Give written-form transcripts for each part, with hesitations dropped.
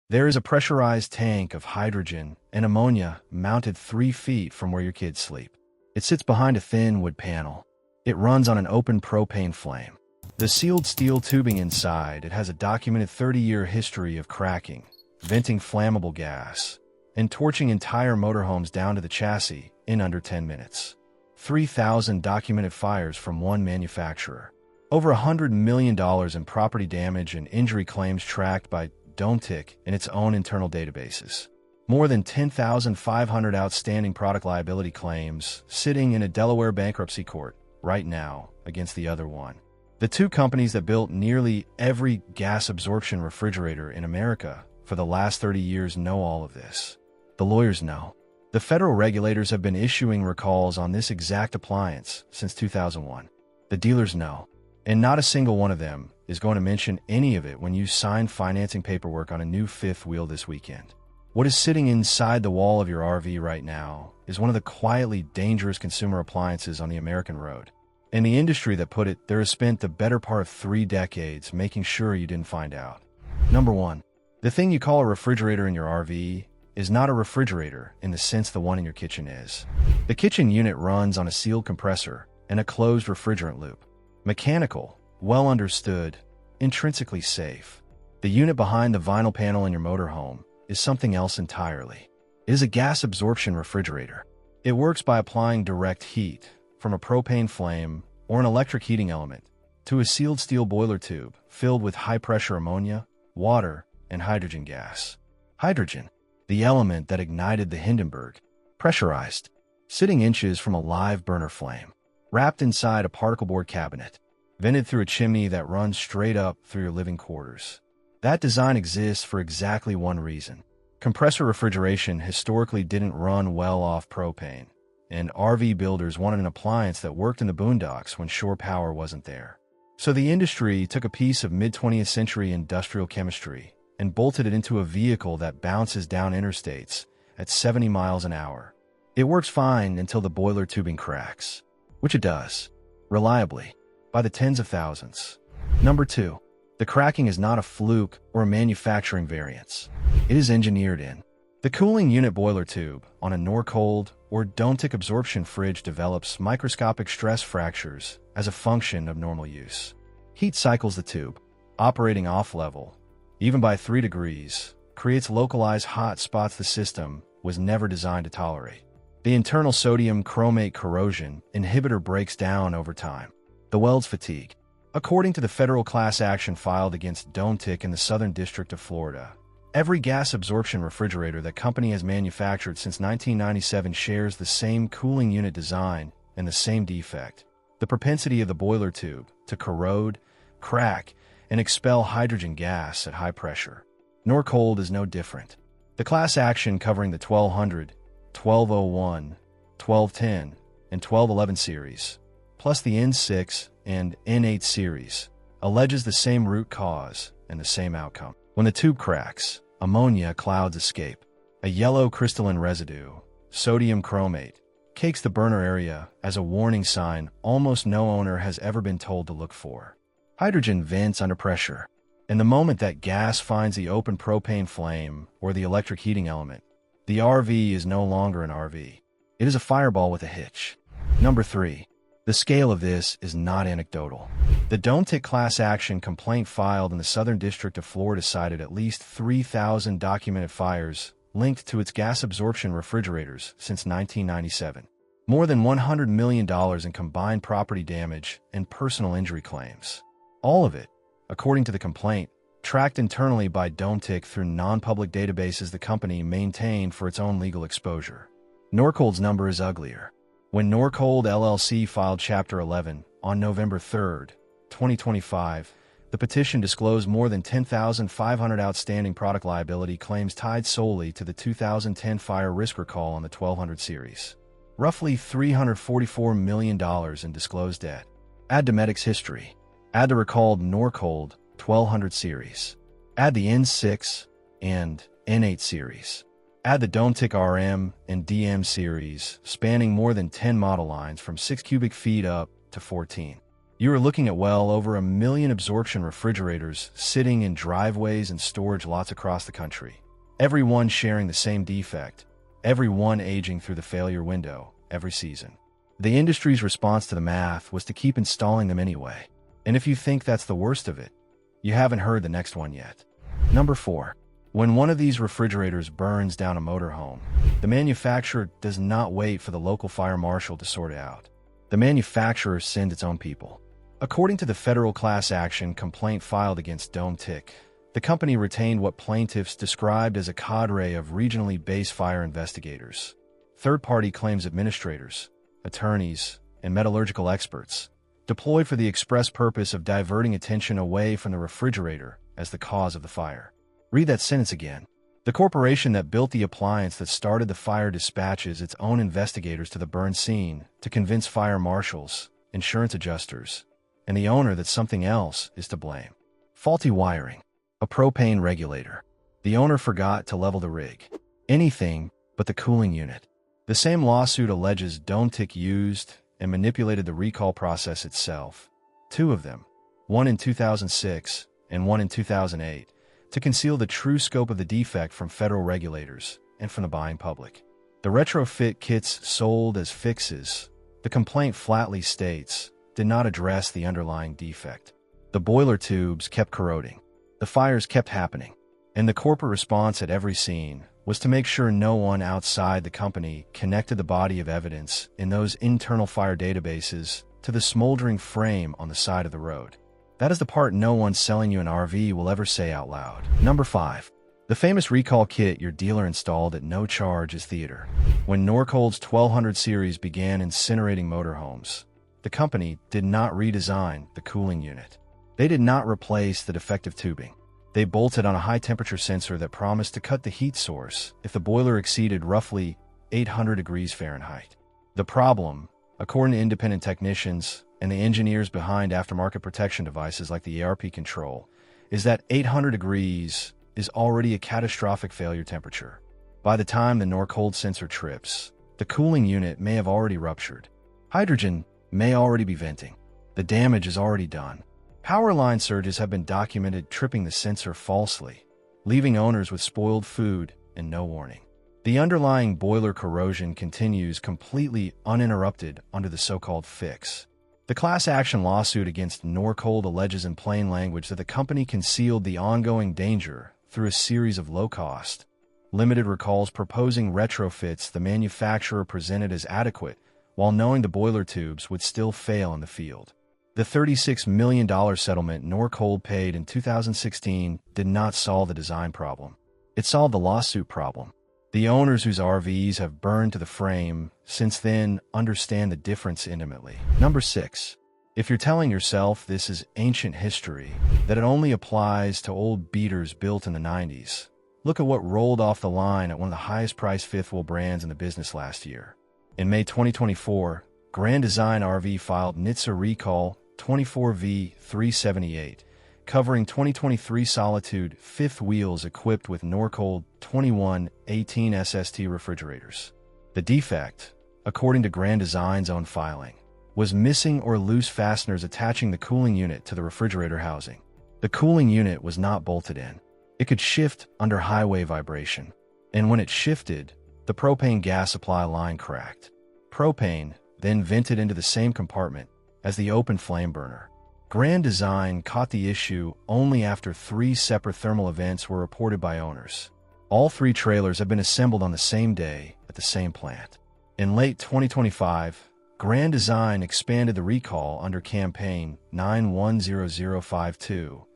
There is a pressurized tank of hydrogen and ammonia mounted 3 feet from where your kids sleep. It sits behind a thin wood panel. It runs on an open propane flame. The sealed steel tubing inside, it has a documented 30-year history of cracking, venting flammable gas, and torching entire motorhomes down to the chassis in under 10 minutes. 3,000 documented fires from one manufacturer. Over $100 million in property damage and injury claims tracked by Dometic in its own internal databases. More than 10,500 outstanding product liability claims sitting in a Delaware bankruptcy court right now against the other one. The two companies that built nearly every gas absorption refrigerator in America for the last 30 years know all of this. The lawyers know. The federal regulators have been issuing recalls on this exact appliance since 2001. The dealers know. And not a single one of them is going to mention any of it when you sign financing paperwork on a new fifth wheel this weekend. What is sitting inside the wall of your RV right now is one of the quietly dangerous consumer appliances on the American road. And the industry that put it there has spent the better part of 3 decades making sure you didn't find out. Number 1. The thing you call a refrigerator in your RV is not a refrigerator in the sense the one in your kitchen is. The kitchen unit runs on a sealed compressor and a closed refrigerant loop. Mechanical, well understood, intrinsically safe. The unit behind the vinyl panel in your motorhome is something else entirely. It is a gas absorption refrigerator. It works by applying direct heat from a propane flame or an electric heating element to a sealed steel boiler tube filled with high-pressure ammonia, water, and hydrogen gas. Hydrogen, the element that ignited the Hindenburg, pressurized, sitting inches from a live burner flame, wrapped inside a particle board cabinet, vented through a chimney that runs straight up through your living quarters. That design exists for exactly one reason. Compressor refrigeration historically didn't run well off propane, and RV builders wanted an appliance that worked in the boondocks when shore power wasn't there. So the industry took a piece of mid-20th century industrial chemistry and bolted it into a vehicle that bounces down interstates at 70 miles an hour. It works fine until the boiler tubing cracks, which it does, reliably, by the tens of thousands. Number 2. The cracking is not a fluke or a manufacturing variance. It is engineered in. The cooling unit boiler tube on a Norcold or Dometic absorption fridge develops microscopic stress fractures as a function of normal use. Heat cycles the tube, operating off-level, even by 3 degrees, creates localized hot spots the system was never designed to tolerate. The internal sodium chromate corrosion inhibitor breaks down over time. The welds fatigue. According to the federal class action filed against Dometic in the Southern District of Florida, every gas absorption refrigerator that company has manufactured since 1997 shares the same cooling unit design and the same defect: the propensity of the boiler tube to corrode, crack, and expel hydrogen gas at high pressure. Norcold is no different. The class action covering the 1200, 1201, 1210, and 1211 series, plus the N6 and N8 series, alleges the same root cause and the same outcome. When the tube cracks, ammonia clouds escape. A yellow crystalline residue, sodium chromate, cakes the burner area as a warning sign almost no owner has ever been told to look for. Hydrogen vents under pressure, and the moment that gas finds the open propane flame or the electric heating element, the RV is no longer an RV. It is a fireball with a hitch. Number 3. The scale of this is not anecdotal. The Dometic class action complaint filed in the Southern District of Florida cited at least 3,000 documented fires linked to its gas absorption refrigerators since 1997. More than $100 million in combined property damage and personal injury claims. All of it, according to the complaint, tracked internally by Dometic through non-public databases the company maintained for its own legal exposure. Norcold's number is uglier. When Norcold LLC filed Chapter 11 on November 3, 2025, the petition disclosed more than 10,500 outstanding product liability claims tied solely to the 2010 fire risk recall on the 1200 series. Roughly $344 million in disclosed debt. Add Dometic's history. Add the recalled Norcold 1200 series. Add the N6 and N8 series. Add the Dometic RM and DM series, spanning more than 10 model lines from 6 cubic feet up to 14. You are looking at well over 1 million absorption refrigerators sitting in driveways and storage lots across the country. Every one sharing the same defect, every one aging through the failure window every season. The industry's response to the math was to keep installing them anyway. And if you think that's the worst of it, you haven't heard the next one yet. Number 4. When one of these refrigerators burns down a motorhome, the manufacturer does not wait for the local fire marshal to sort it out. The manufacturer sends its own people. According to the federal class action complaint filed against Dometic, the company retained what plaintiffs described as a cadre of regionally based fire investigators, third-party claims administrators, attorneys, and metallurgical experts, deployed for the express purpose of diverting attention away from the refrigerator as the cause of the fire. Read that sentence again. The corporation that built the appliance that started the fire dispatches its own investigators to the burn scene to convince fire marshals, insurance adjusters, and the owner that something else is to blame. Faulty wiring. A propane regulator. The owner forgot to level the rig. Anything but the cooling unit. The same lawsuit alleges Dometic used and manipulated the recall process itself, 2 of them, one in 2006 and one in 2008, to conceal the true scope of the defect from federal regulators and from the buying public. The retrofit kits sold as fixes, the complaint flatly states, did not address the underlying defect. The boiler tubes kept corroding. The fires kept happening. And the corporate response at every scene was to make sure no one outside the company connected the body of evidence in those internal fire databases to the smoldering frame on the side of the road. That is the part no one selling you an RV will ever say out loud. Number 5. The famous recall kit your dealer installed at no charge is theater. When Norcold's 1200 series began incinerating motorhomes, the company did not redesign the cooling unit. They did not replace the defective tubing. They bolted on a high-temperature sensor that promised to cut the heat source if the boiler exceeded roughly 800 degrees Fahrenheit. The problem, according to independent technicians and the engineers behind aftermarket protection devices like the ARP control, is that 800 degrees is already a catastrophic failure temperature. By the time the Norcold sensor trips, the cooling unit may have already ruptured. Hydrogen may already be venting. The damage is already done. Power line surges have been documented tripping the sensor falsely, leaving owners with spoiled food and no warning. The underlying boiler corrosion continues completely uninterrupted under the so-called fix. The class action lawsuit against Norcold alleges in plain language that the company concealed the ongoing danger through a series of low-cost, limited recalls proposing retrofits the manufacturer presented as adequate while knowing the boiler tubes would still fail in the field. The $36 million settlement Norcold paid in 2016 did not solve the design problem. It solved the lawsuit problem. The owners whose RVs have burned to the frame since then understand the difference intimately. Number 6. If you're telling yourself this is ancient history, that it only applies to old beaters built in the 90s, look at what rolled off the line at one of the highest-priced fifth-wheel brands in the business last year. In May 2024, Grand Design RV filed NHTSA Recall 24V378, covering 2023 Solitude fifth wheels equipped with Norcold 2118 SST refrigerators. The defect, according to Grand Design's own filing, was missing or loose fasteners attaching the cooling unit to the refrigerator housing. The cooling unit was not bolted in. It could shift under highway vibration, and when it shifted, the propane gas supply line cracked. Propane then vented into the same compartment as the open flame burner. Grand Design caught the issue only after 3 separate thermal events were reported by owners. All 3 trailers have been assembled on the same day at the same plant. In late 2025, Grand Design expanded the recall under campaign 910052,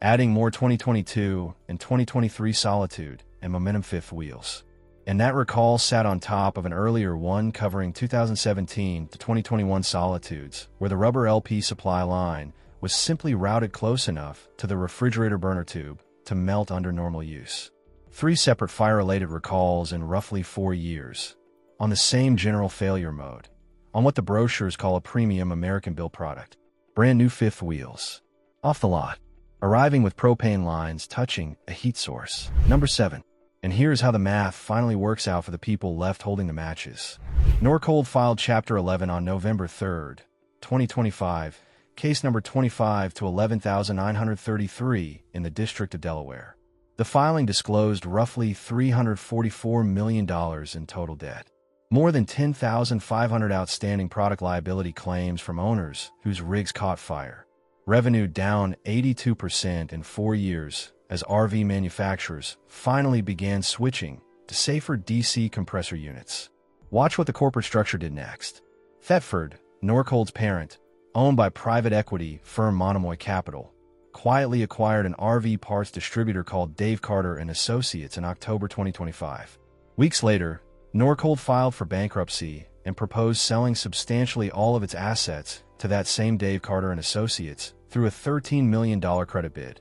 adding more 2022 and 2023 Solitude and Momentum fifth wheels. And that recall sat on top of an earlier one covering 2017 to 2021 Solitudes, where the rubber LP supply line was simply routed close enough to the refrigerator burner tube to melt under normal use. 3 separate fire-related recalls in roughly 4 years, on the same general failure mode, on what the brochures call a premium American-built product. Brand new fifth wheels, off the lot, arriving with propane lines touching a heat source. Number 7. And here's how the math finally works out for the people left holding the matches. Norcold filed Chapter 11 on November 3, 2025, case number 25 to 11,933 in the District of Delaware. The filing disclosed roughly $344 million in total debt. More than 10,500 outstanding product liability claims from owners whose rigs caught fire. Revenue down 82% in 4 years as RV manufacturers finally began switching to safer DC compressor units. Watch what the corporate structure did next. Thetford, Norcold's parent, owned by private equity firm Monomoy Capital, quietly acquired an RV parts distributor called Dave Carter and Associates in October 2025. Weeks later, Norcold filed for bankruptcy and proposed selling substantially all of its assets to that same Dave Carter and Associates through a $13 million credit bid,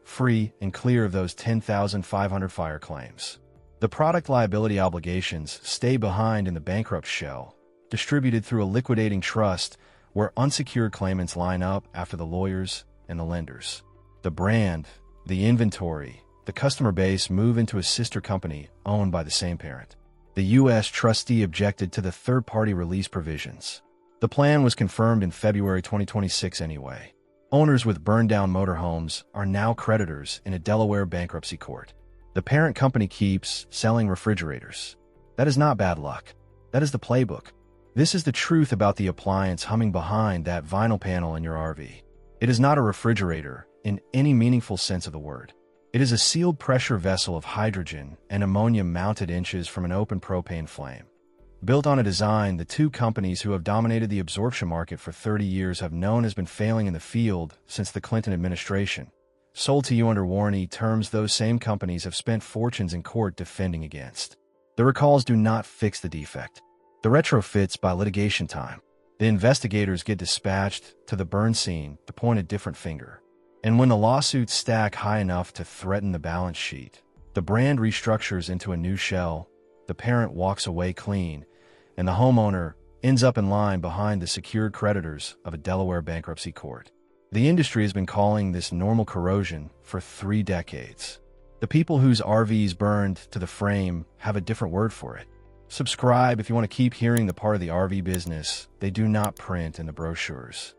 free and clear of those 10,500 fire claims. The product liability obligations stay behind in the bankrupt shell, distributed through a liquidating trust where unsecured claimants line up after the lawyers and the lenders. The brand, the inventory, the customer base move into a sister company owned by the same parent. The U.S. trustee objected to the third-party release provisions. The plan was confirmed in February 2026 anyway. Owners with burned-down motorhomes are now creditors in a Delaware bankruptcy court. The parent company keeps selling refrigerators. That is not bad luck. That is the playbook. This is the truth about the appliance humming behind that vinyl panel in your RV. It is not a refrigerator in any meaningful sense of the word. It is a sealed pressure vessel of hydrogen and ammonia mounted inches from an open propane flame. Built on a design the two companies who have dominated the absorption market for 30 years have known has been failing in the field since the Clinton administration. Sold to you under warranty terms those same companies have spent fortunes in court defending against. The recalls do not fix the defect. The retrofits buy litigation time. The investigators get dispatched to the burn scene to point a different finger. And when the lawsuits stack high enough to threaten the balance sheet, the brand restructures into a new shell, the parent walks away clean, and the homeowner ends up in line behind the secured creditors of a Delaware bankruptcy court. The industry has been calling this normal corrosion for 3 decades. The people whose RVs burned to the frame have a different word for it. Subscribe if you want to keep hearing the part of the RV business they do not print in the brochures.